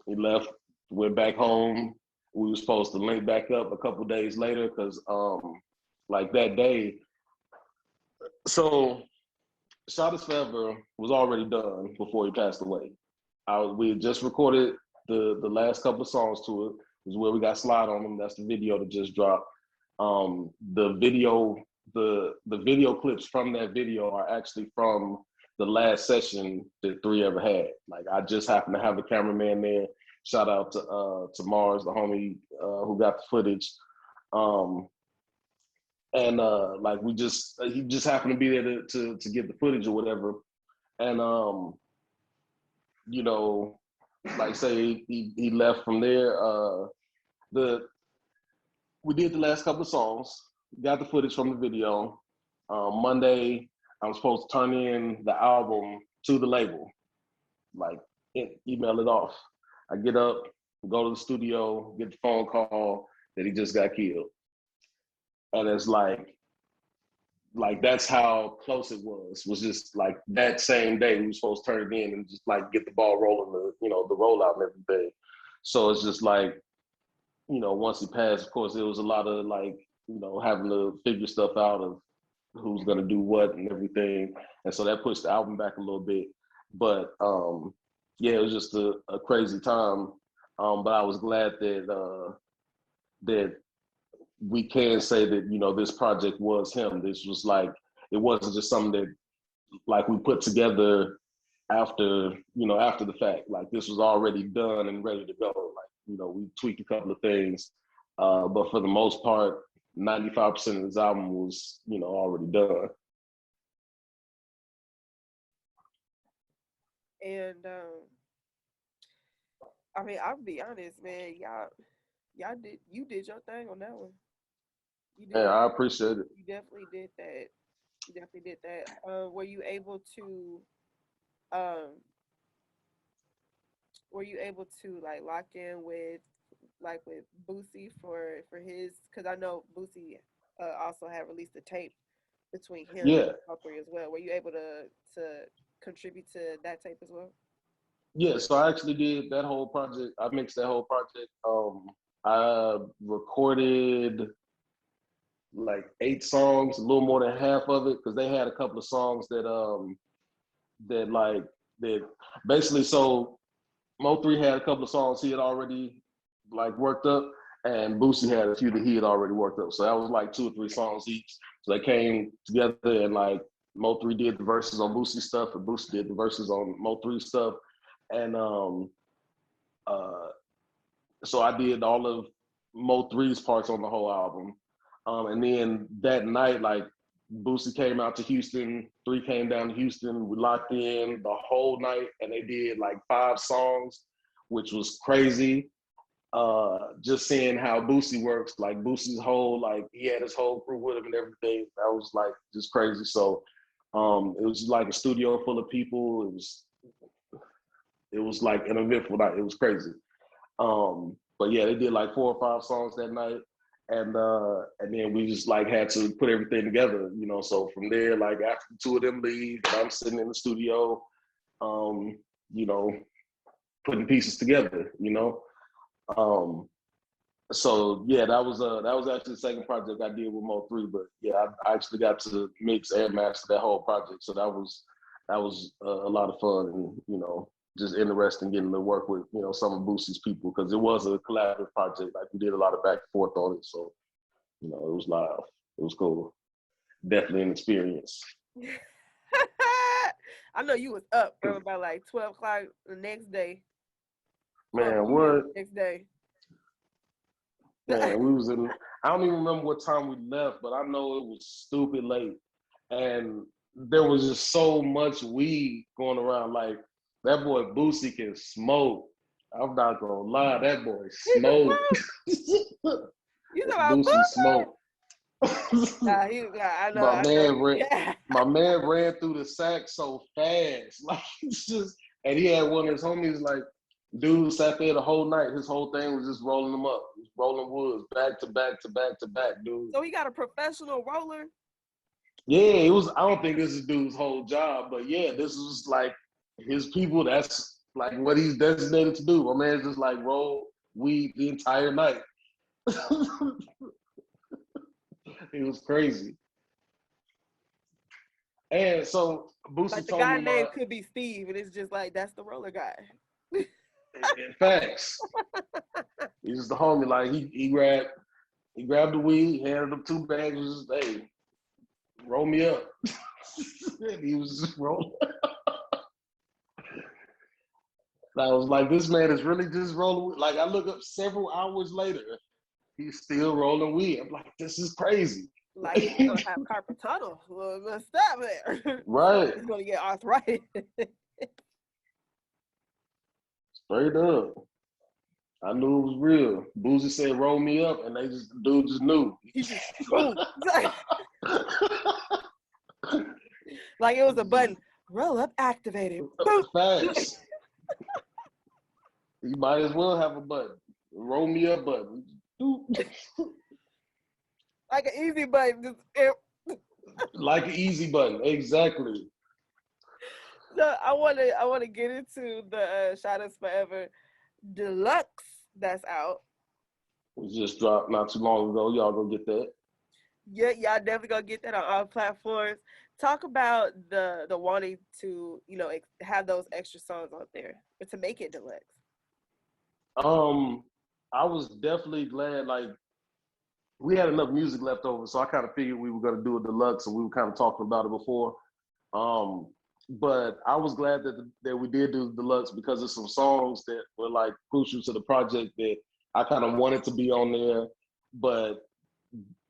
He left, went back home. We were supposed to link back up a couple days later because like that day. So Shot Is Forever was already done before he passed away. We had just recorded the last couple of songs to it. This is where we got Slide on them. That's the video that just dropped. The video, the video clips from that video are actually from the last session that Three ever had. Like I just happened to have a cameraman there. Shout out to Mars, the homie who got the footage. Um, and like we just he just happened to be there to get the footage or whatever. And you know, like say he left from there. The we did the last couple of songs, got the footage from the video. Monday, I'm supposed to turn in the album to the label, like email it off. I get up, go to the studio, get the phone call that he just got killed. And it's like that's how close it was just like that same day we were supposed to turn it in and just like get the ball rolling, the rollout and everything. So it's just like, once he passed, of course, there was a lot of like, having to figure stuff out of who's going to do what and everything. And so that pushed the album back a little bit. But yeah, it was just a crazy time. But I was glad that we can say that, this project was him. This was like, it wasn't just something that like we put together after the fact. Like this was already done and ready to go. Like, we tweaked a couple of things. But for the most part, 95% of this album was, already done. And I mean, I'll be honest, man. You did your thing on that one. You did. Yeah, I appreciate it. You definitely did that. You definitely did that. Were you able to like lock in with Boosie for his, because I know Boosie also had released a tape between him Yeah. and Valkyrie as well. Were you able to contribute to that tape as well? Yeah, so I actually did that whole project. I mixed that whole project. I recorded like 8 songs, a little more than half of it, because they had a couple of songs that basically, so Mo3 had a couple of songs he had already like worked up, and Boosie had a few that he had already worked up. So that was like 2 or 3 songs each. So they came together, and like Mo3 did the verses on Boosie stuff, and Boosie did the verses on Mo3 stuff. And so I did all of Mo3's parts on the whole album. And then that night, like Boosie came out to Houston, 3 came down to Houston. We locked in the whole night, and they did like 5 songs, which was crazy. Just seeing how Boosie works, like Boosie's whole, like he had his whole crew with him and everything. That was like just crazy. So it was like a studio full of people. It was like an eventful night. It was crazy. But yeah, they did like 4 or 5 songs that night. And then we just like had to put everything together, So from there, like after the 2 of them leave, I'm sitting in the studio, putting pieces together, So yeah, that was actually the second project I did with Mo3. But yeah, I actually got to mix and master that whole project. So that was a lot of fun, and just interesting getting to work with some of Boosie's people, because it was a collaborative project. Like we did a lot of back and forth on it, so it was live. It was cool. Definitely an experience. I know you was up bro, by like 12 o'clock the next day. Man, what? Next day. Man, we was in. I don't even remember what time we left, but I know it was stupid late, and there was just so much weed going around. Like that boy Boosie can smoke. I'm not gonna lie, that boy smoked. You know about Boosie smoke. I know. My man ran through the sack so fast, like it's just. And he had one of his homies, like, dude sat there the whole night. His whole thing was just rolling them up, rolling woods back to back to back to back, dude. So he got a professional roller? Yeah, it was. I don't think this is dude's whole job, but yeah, this was like his people. That's like what he's designated to do. My man's just like roll weed the entire night. It was crazy. And so Boosie like the told guy me name could be Steve, and it's just like that's the roller guy. In facts. He's just the homie. Like he grabbed the weed, handed him 2 bags, was just, hey, roll me up. He was just rolling. I was like, this man is really just rolling. Like I look up several hours later, he's still rolling weed. I'm like, this is crazy. Like he's gonna have carpal tunnel. Well, let's stop there. Right. He's gonna get arthritis. Straight up. I knew it was real. Boozy said, "Roll me up," and dude just knew. He just boom. Like it was a button. Roll up activated. Boom. Facts. You might as well have a button. Roll me up button. Like an easy button. Like an easy button. Exactly. So I wanna get into the Shot Us Forever Deluxe that's out. It just dropped not too long ago. Y'all go get that. Yeah, y'all definitely gonna get that on all platforms. Talk about the wanting to, have those extra songs on there, but to make it deluxe. I was definitely glad, like, we had enough music left over, so I kind of figured we were gonna do a deluxe, and we were kind of talking about it before. But I was glad that we did do the deluxe because of some songs that were like crucial to the project that I kind of wanted to be on there, but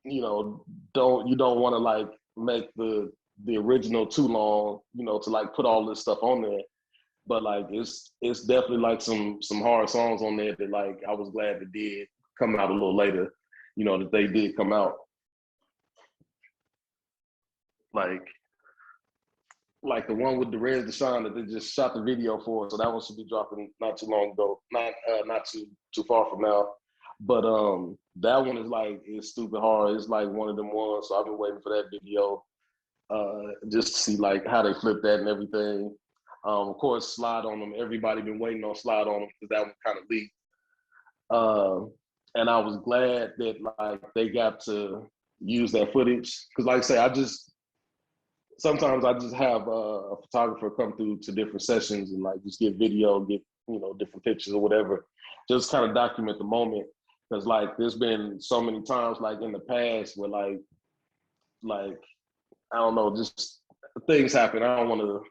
don't want to like make the original too long, to like put all this stuff on there. But like it's definitely like some hard songs on there that like I was glad that did come out a little later, that they did come out. Like the one with the Reds Deshaun that they just shot the video for, so that one should be dropping not too long ago, not too far from now. But that one is stupid hard. It's like one of them ones, so I've been waiting for that video just to see like how they flip that and everything. Of course, Slide on Them. Everybody been waiting on Slide on Them because that one kind of leaked. And I was glad that like they got to use that footage because, like I say, sometimes I just have a photographer come through to different sessions and like just get video, get different pictures or whatever, just kind of document the moment. Because like there's been so many times like in the past where like I don't know, just things happen. I don't want to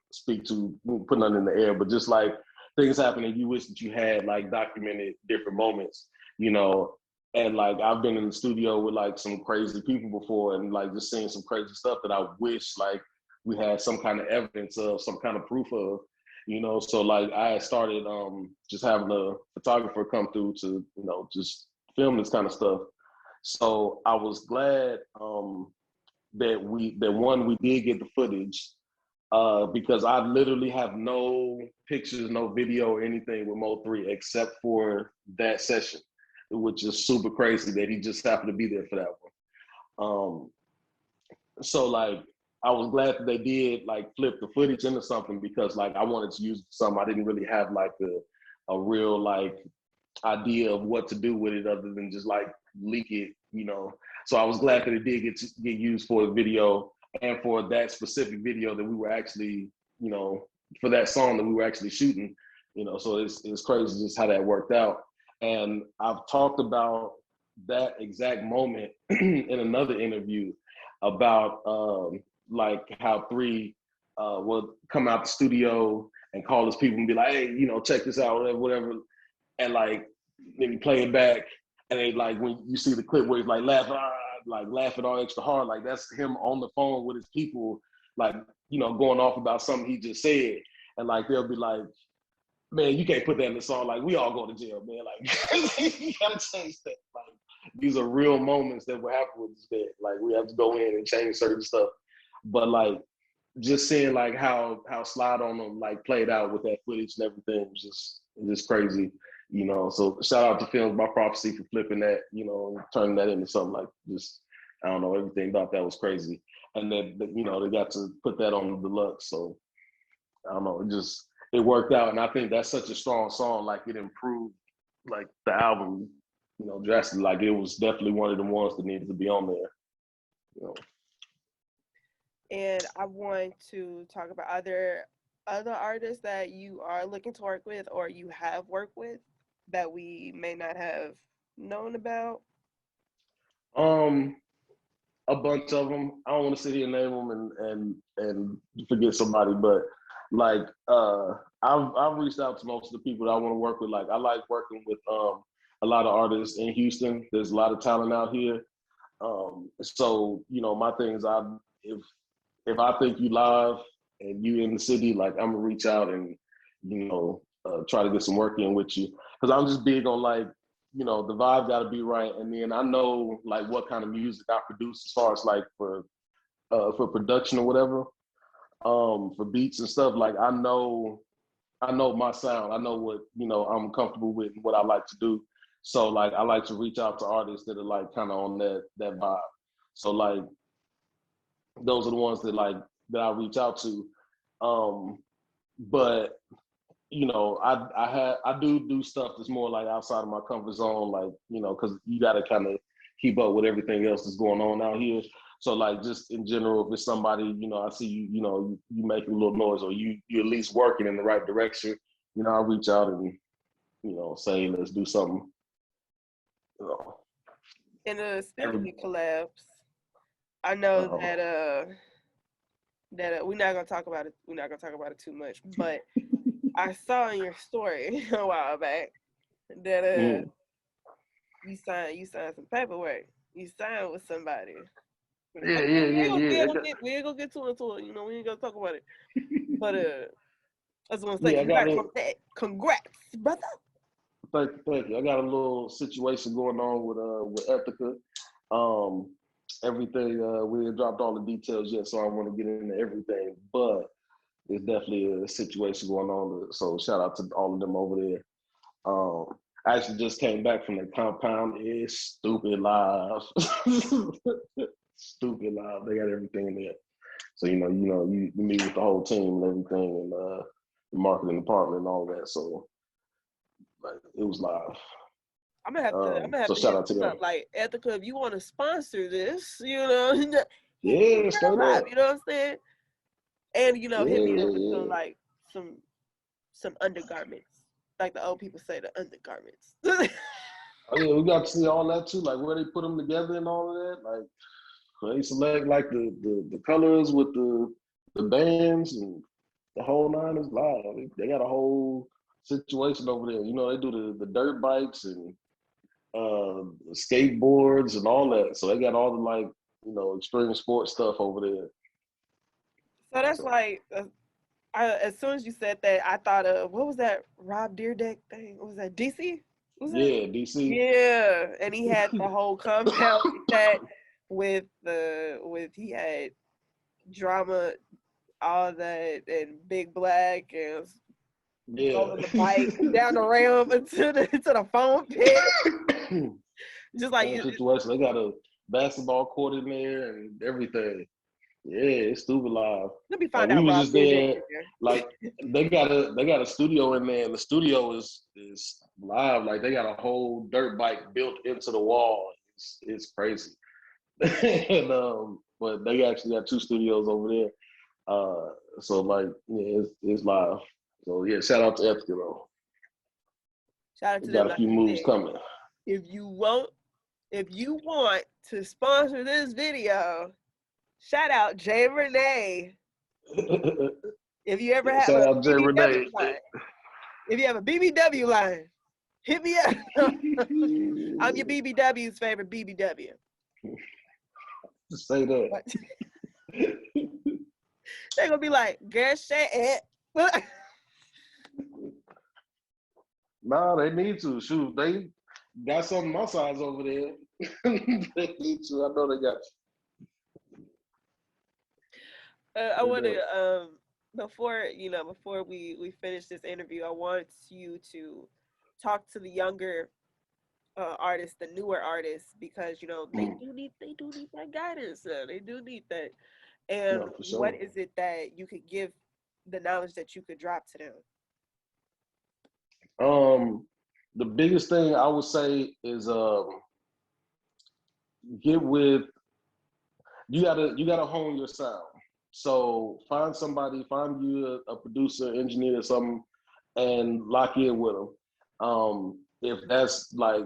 put nothing in the air, but just like things happen and you wish that you had like documented different moments, and like I've been in the studio with like some crazy people before and like just seeing some crazy stuff that I wish like we had some kind of evidence of, some kind of proof of, so like I started just having a photographer come through to, just film this kind of stuff. So I was glad that we did get the footage because I literally have no pictures, no video or anything with Mo3 except for that session, which is super crazy that he just happened to be there for that one. So like I was glad that they did like flip the footage into something because like I wanted to use something. I didn't really have like a real like idea of what to do with it other than just like leak it, So I was glad that it did get used for the video and for that specific video that we were actually, for that song that we were actually shooting, So it's crazy just how that worked out. And I've talked about that exact moment in another interview about like how 3 will come out the studio and call his people and be like, hey, check this out, whatever. And like maybe play it back, and they like when you see the clip where he's like laughing all extra hard, like that's him on the phone with his people, like going off about something he just said, and like they'll be like, man, you can't put that in the song. Like we all go to jail, man. Like you gotta change that. Like these are real moments that will happen with this band. Like we have to go in and change certain stuff, but like just seeing like how Slide on Them like played out with that footage and everything was just crazy. So shout out to Films by Prophecy for flipping that, and turning that into something like just, I don't know, everything about that was crazy. And then, they got to put that on the deluxe. So I don't know, it worked out. And I think that's such a strong song. Like it improved like the album, drastically. Like it was definitely one of the ones that needed to be on there. And I want to talk about other artists that you are looking to work with or you have worked with that we may not have known about. A bunch of them. I don't want to sit here and name them and forget somebody, but like I've reached out to most of the people that I want to work with. Like I like working with a lot of artists in Houston. There's a lot of talent out here. So my thing is if I think you live and you in the city, like I'm gonna reach out and try to get some work in with you because I'm just big on like you know, the vibe got to be right, and then I know like what kind of music I produce as far as like for production or whatever, for beats and stuff. Like I know my sound. I know what, you know, I'm comfortable with and what I like to do. So like I like to reach out to artists that are like kind of on that vibe. So like those are the ones that I reach out to. But you know, I do stuff that's more like outside of my comfort zone, like, you know, because you got to kind of keep up with everything else that's going on out here. So like just in general, if it's somebody, you know, I see you, you know, you making a little noise, or you at least working in the right direction, you know, I reach out and, you know, say let's do something. You know. And speaking of collabs, I know that we're not gonna talk about it. We're not gonna talk about it too much, but I saw in your story a while back that you signed some paperwork. You signed with somebody. Yeah. We ain't gonna get too into it. You know, we ain't gonna talk about it. But I just want to say congrats on that. Congrats, brother. Thank you. I got a little situation going on with Ethica. Everything, we ain't dropped all the details yet, so I don't want to get into everything, but there's definitely a situation going on. So shout out to all of them over there. I actually just came back from the compound. It's stupid live. Stupid live. They got everything in there. So you meet with the whole team and everything, and the marketing department and all that. So like it was live. I'm gonna have to to shout hit out to them them. up. Like Ethica, if you want to sponsor this, you know, yeah, straight up. You know what I'm saying? And you know, hit me up with some undergarments, like the old people say, the undergarments. Oh yeah, we got to see all that too, like where they put them together and all of that. Like they select like the colors with the bands and the whole nine is live. They got a whole situation over there. You know, they do the dirt bikes and skateboards and all that. So they got all the like, you know, extreme sports stuff over there. So that's like, as soon as you said that, I thought of what was that Rob Deerdeck thing? What was that DC? DC. Yeah, and he had the whole compound set with he had drama, all that, and Big Black and rolling the bike down the ramp into the foam pit. Just like situation. They got a basketball court in there and everything. Yeah, it's stupid live. Let me find out. We was just there. Like they got a studio in there, and the studio is live. Like they got a whole dirt bike built into the wall. It's crazy. And but they actually got 2 studios over there. So like yeah, it's live. So yeah, shout out to Ethica though. Shout out to them. Got a few moves coming. If you want to sponsor this video, shout out Jay Renee. If you ever have a BBW line, if you have a BBW line, hit me up. I'm your BBW's favorite BBW. Say that. They're gonna be like, girl, shit it. Nah, they need to. Shoot, they got something my size over there. They need to. I know they got you. I want to before we finish this interview, I want you to talk to the younger artists, the newer artists, because you know they do need that guidance. They do need that. And no, sure. What is it that you could give, the knowledge that you could drop to them? The biggest thing I would say is get with. You gotta hone your sound. So find you a producer, engineer, or something, and lock in with them. If that's like,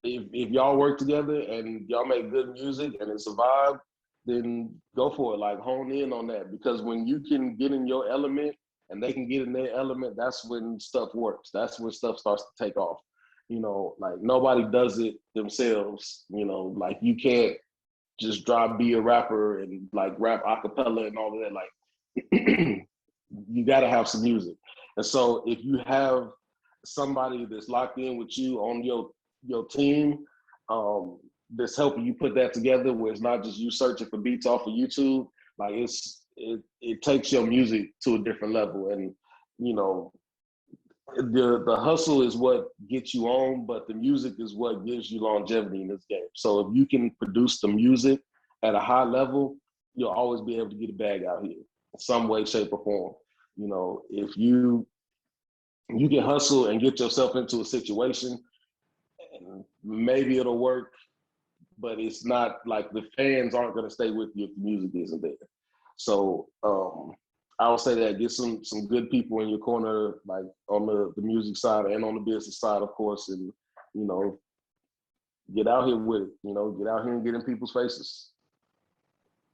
if y'all work together and y'all make good music and it's a vibe, then go for it. Like hone in on that, because when you can get in your element and they can get in their element, that's when stuff works. That's when stuff starts to take off. You know, like nobody does it themselves. You know, like you can't just be a rapper and like rap a cappella and all of that. Like you gotta have some music. And so if you have somebody that's locked in with you on your team that's helping you put that together, where it's not just you searching for beats off of YouTube. Like it takes your music to a different level, and you know, the hustle is what gets you on, but the music is what gives you longevity in this game. So if you can produce the music at a high level, you'll always be able to get a bag out here in some way, shape, or form. You know, if you can hustle and get yourself into a situation, and maybe it'll work, but it's not like the fans aren't going to stay with you if the music isn't there. So I would say that get some good people in your corner, like on the music side and on the business side, of course, and you know, get out here with it. You know, get out here and get in people's faces.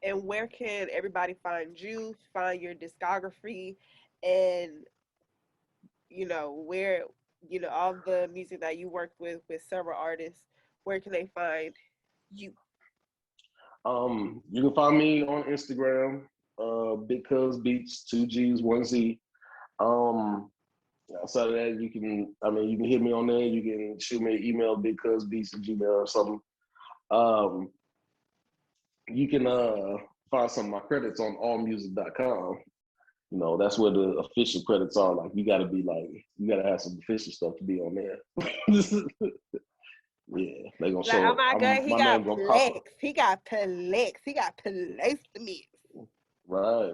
And where can everybody find you, find your discography, and you know where all the music that you worked with several artists? Where can they find you? You can find me on Instagram, Biggcuzbeats, 2 G's, 1 Z. Outside of that, you can hit me on there. You can shoot me an email, biggcuzbeats@gmail or something. You can find some of my credits on allmusic.com. You know, that's where the official credits are. Like, you gotta have some official stuff to be on there. Yeah, they gonna show. Oh my God, he got flex. He got flex. He got placement. Right.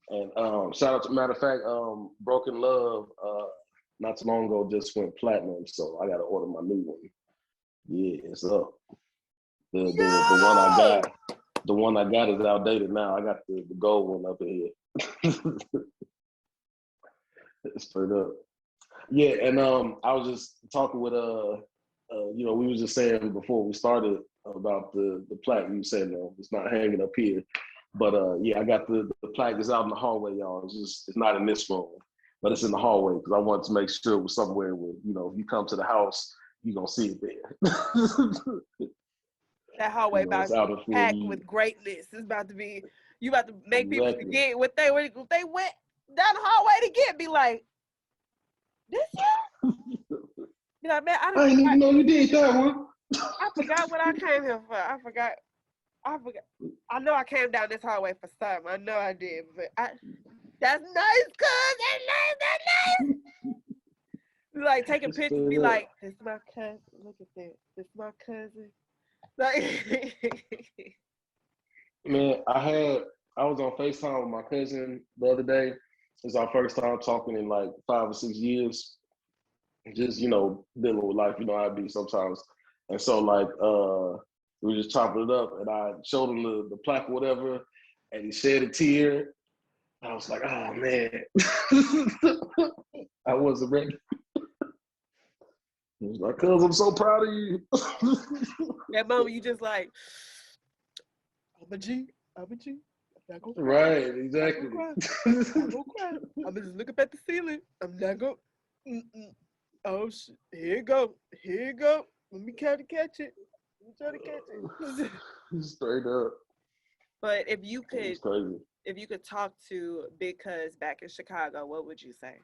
And shout out to, matter of fact, Broken Love, not too long ago just went platinum, so I gotta order my new one. Yeah, it's up. The one I got is outdated now. I got the gold one up in here. Straight up. Yeah, and I was just talking with you know, we was just saying before we started about the plaque. You said no, it's not hanging up here. But yeah, I got the plaque is out in the hallway, y'all. It's not in this room, but it's in the hallway because I wanted to make sure it was somewhere where, you know, if you come to the house, you're gonna see it there. That hallway about to be packed with greatness. It's about to be, you about to make people forget what they went down the hallway to get. Be like, this you? Be like, man, I didn't even know you did that one. I forgot what I came here for. I forgot. I know I came down this hallway for something. I know I did, but that's nice, cuz. That's nice. Like, taking pictures, be like, this is my cousin. Look at that. This is my cousin. Like, man, I was on FaceTime with my cousin the other day. It's our first time talking in like 5 or 6 years. Just, you know, dealing with life, you know how it be sometimes. And so like we were just chopping it up, and I showed him the plaque or whatever, and he shed a tear. I was like, oh man. I wasn't ready. He was like, cuz, I'm so proud of you. That moment you just like, I'm a G. I'm not gonna cry. Right, exactly. I'm not gonna cry. I'm just look up at the ceiling. I'm not gonna. Oh shit! Here you go. Let me try to catch it. Straight up. But if you could talk to Bigg Cuz back in Chicago, what would you say?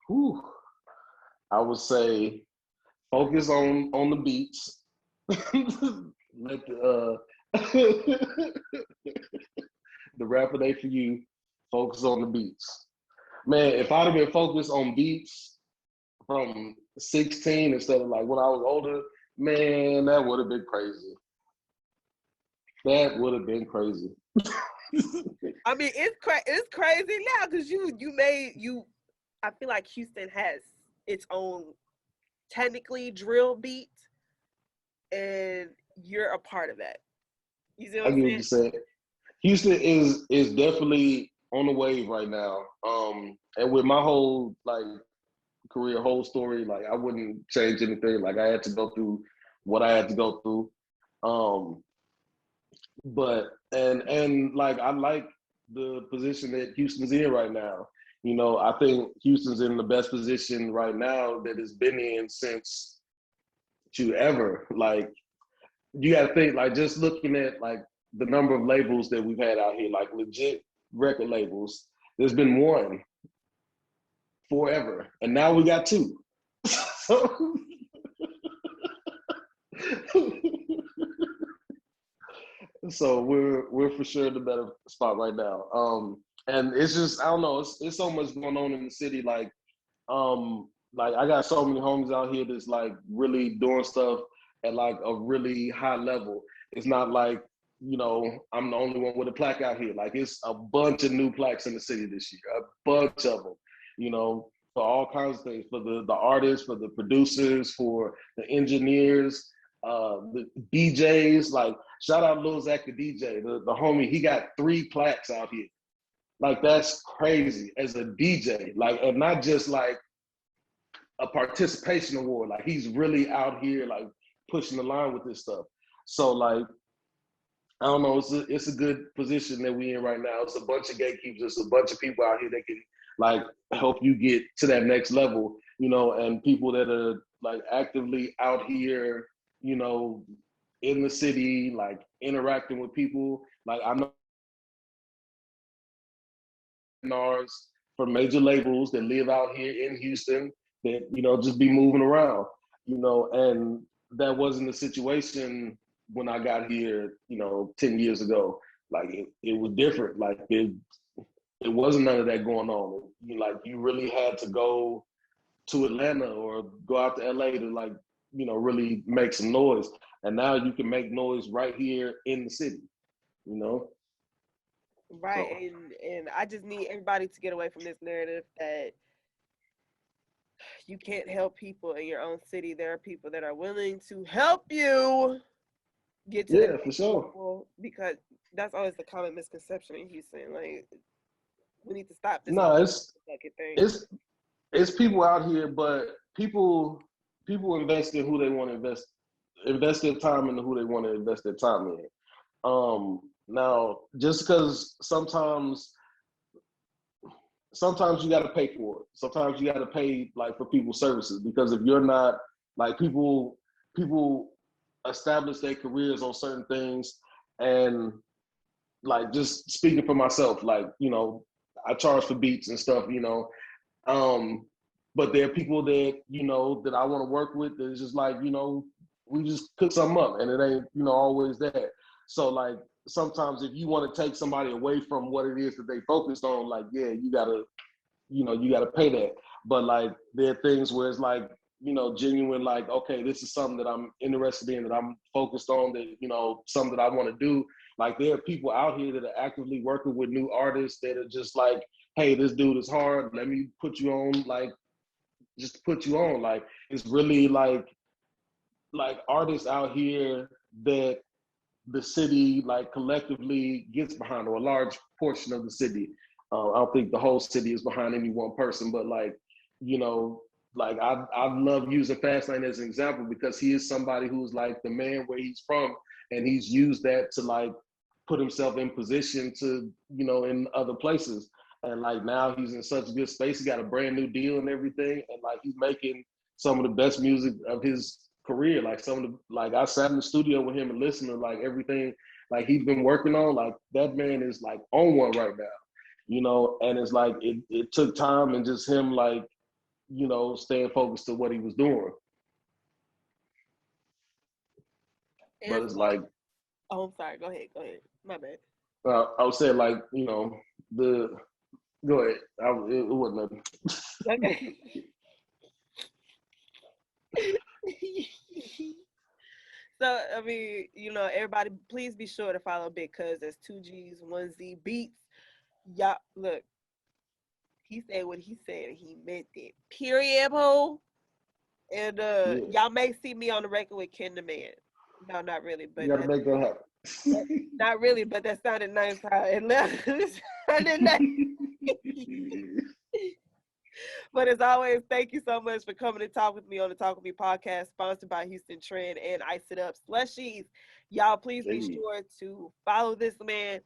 Whew. I would say focus on the beats. Let the rapper day for you. Focus on the beats. Man, if I'd have been focused on beats from 16 instead of like when I was older, man, that would have been crazy. That would have been crazy. I mean, it's crazy now because you. I feel like Houston has its own technically drill beat, and you're a part of that. You see what I'm saying? What you said. Houston is definitely on the wave right now. And with my whole like career, whole story, like I wouldn't change anything. Like I had to go through what I had to go through. But and like I like the position that Houston's in right now. You know, I think Houston's in the best position right now that it's been in since ever. Like you got to think, like just looking at like the number of labels that we've had out here, like legit record labels. There's been one forever, and now we got two. So we're for sure in the better spot right now. And it's just, I don't know, it's so much going on in the city. Like I got so many homies out here that's like really doing stuff at like a really high level. It's not like, you know, I'm the only one with a plaque out here. Like it's a bunch of new plaques in the city this year, a bunch of them, you know, for all kinds of things, for the artists, for the producers, for the engineers, the DJs. Like shout out Lil Zach the DJ, the homie. He got 3 plaques out here. Like that's crazy as a DJ. Like, and not just like a participation award. Like he's really out here like pushing the line with this stuff. So like, I don't know, it's a good position that we in right now. It's a bunch of gatekeepers, it's a bunch of people out here that can like help you get to that next level, you know, and people that are like actively out here, you know, in the city, like interacting with people. Like I know for major labels that live out here in Houston that, you know, just be moving around, you know, and that wasn't the situation when I got here, you know, 10 years ago. Like it was different. Like it wasn't none of that going on. You really had to go to Atlanta or go out to LA to like, you know, really make some noise. And now you can make noise right here in the city, you know? Right. So. And I just need everybody to get away from this narrative that you can't help people in your own city. There are people that are willing to help you get to the next level, because that's always the common misconception in Houston. Like, we need to stop this. No, it's people out here, but people invest in who they want to invest their time into who they want to invest their time in. Now, just because sometimes you got to pay for it. Sometimes you got to pay like for people's services, because if you're not like people establish their careers on certain things. And like, just speaking for myself, like, you know, I charge for beats and stuff, you know, but there are people that, you know, that I want to work with that's just like, you know, we just cook something up and it ain't, you know, always that. So like, sometimes if you want to take somebody away from what it is that they focused on, like, yeah, you gotta pay that. But like, there are things where it's like, you know, genuine, like, okay, this is something that I'm interested in, that I'm focused on, that, you know, something that I want to do. Like, there are people out here that are actively working with new artists that are just like, hey, this dude is hard, let me put you on, like, just put you on. Like, it's really like artists out here that the city like collectively gets behind, or a large portion of the city. I don't think the whole city is behind any one person, but like, you know, like I love using Fastlane as an example, because he is somebody who's like the man where he's from, and he's used that to like put himself in position to, you know, in other places. And like, now he's in such a good space. He got a brand new deal and everything, and like, he's making some of the best music of his career. Like, some of the, like, I sat in the studio with him and listened to like everything like he's been working on. Like, that man is like on one right now, you know. And it's like, it took time, and just him like, you know, staying focused to what he was doing. But it's like, oh, I'm sorry, go ahead, my bad. I would say, like, you know, go ahead. It wasn't nothing. Okay. So, I mean, you know, everybody, please be sure to follow Bigg Cuz. That's 2 G's, 1 Z Beats. Y'all, look, he said what he said, and he meant it. Period, ho. And y'all may see me on the record with KenTheMan. No, not really, but you gotta make that happen. Not really, but that sounded nice. How it sounded nice. But as always, thank you so much for coming to talk with me on the Talk With Me podcast, sponsored by Houston Trend and Ice It Up Slushies. Y'all, please be sure to follow this man,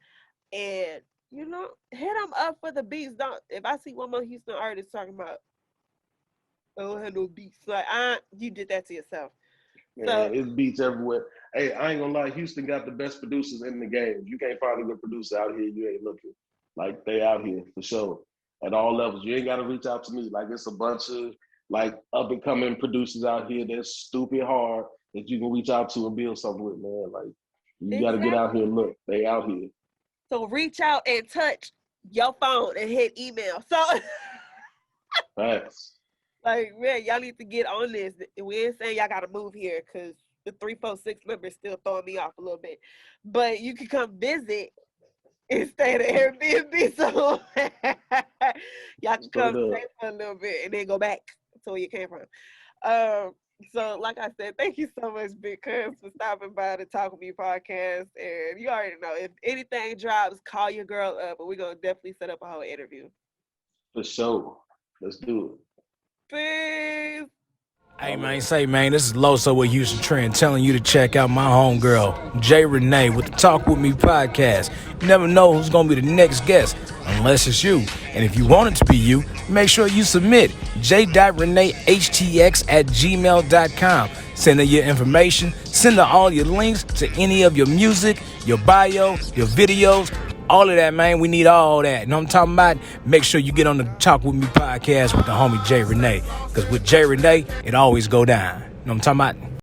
and, you know, hit him up for the beats. Don't, if I see one more Houston artist talking about, I don't have no beats, like, you did that to yourself. Man, so, it's beats everywhere. Hey, I ain't gonna lie, Houston got the best producers in the game. If you can't find a good producer out here, you ain't looking. Like, they out here for sure. At all levels. You ain't got to reach out to me. Like, it's a bunch of like up and coming producers out here that's stupid hard that you can reach out to and build something with, man. Like you got to get out here and look. They out here. So reach out and touch your phone and hit email. So Facts. like, man, y'all need to get on this. We ain't saying y'all got to move here because the 346 number is still throwing me off a little bit. But you can come visit and stay at Airbnb. So y'all can come stay for a little bit and then go back to where you came from. So like I said, thank you so much, Bigg Cuz, for stopping by the Talk With Me podcast. And you already know, if anything drops, call your girl up, and we're going to definitely set up a whole interview. For sure. Let's do it. Peace. Hey, man, this is Loso with Houston Trend telling you to check out my homegirl, J. Renee, with the Talk With Me podcast. You never know who's going to be the next guest, unless it's you. And if you want it to be you, make sure you submit j.reneehtx@gmail.com. Send her your information, send her all your links to any of your music, your bio, your videos, all of that, man. We need all that. You know what I'm talking about? Make sure you get on the Talk With Me podcast with the homie J. Renee. Because with J. Renee, it always go down. You know what I'm talking about?